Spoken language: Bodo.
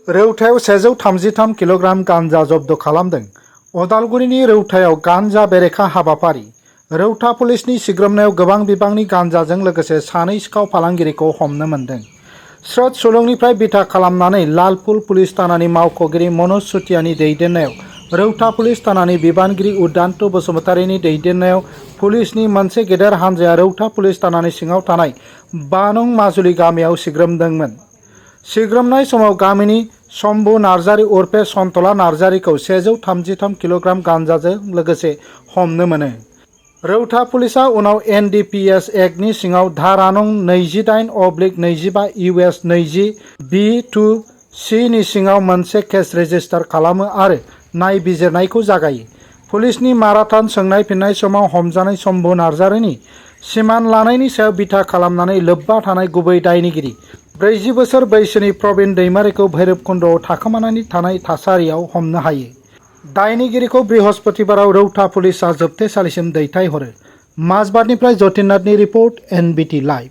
रौतायाव 133 किल'ग्राम गान्जा जब्द खालामदों। उदालगुरिनि रौतायाव गान्जा बेरेखा हाबाफारि। रौता पुलिसनि सिग्रोमनायाव गोबां बिबांनि गान्जाजों लोगोसे सानै सिखाव फालांगिरिखौ हमनो मोन्दों। स्रोद सुलुंनिफ्राय बिथा खालामनानै लालफुल पुलिस थानानि मावख'गिरि मनज चुटियानि दैदेननायाव रौता पुलिस थानानि बिबानगिरि उदान्त बसुमतारिनि दैदेननायाव पुलिसनि मोनसे गेदेर हानजाया रौता पुलिस थानानि सिङाव थानाय 5 नं माजुलि गामियाव सिग्रोमदोंमोन। सिग्रोमनाय समाव गामिनि शम्भु नार्जारी उर्फे सन्तला नार्जारीखौ 133 किल'ग्राम गान्जाजों लोगोसे हमनो मोनो। रौता पुलिसआ उनाव NDPS एक्टनि सिङाव धारा नं 28/25 US 20 B2C नि सिङाव मोनसे केस रेजिस्टार खालामो आरो नायबिजिरनायखौ जागायो। पुलिसनि माराथन सोंनाय फिननाय समाव हमजानाय शम्भु नार्जारीनि सिमान लानायनि सायाव बिथा खालामनानै लोब्बा थानाय गुबै दायनिगिरि 40 बोसोर बैसोनि प्रबिन दैमारीखौ भैरबकुन्द'आव थाखोमानानै थानाय थासारियाव हमनो हायो। दायनिगिरिखौ बृहस्पतिबाराव रौता पुलिसआ जोबथेसालिसिम दैथायहरो। माजबाटनिफ्राय जतिन नाथनि रिपर्ट NBT लाइभ।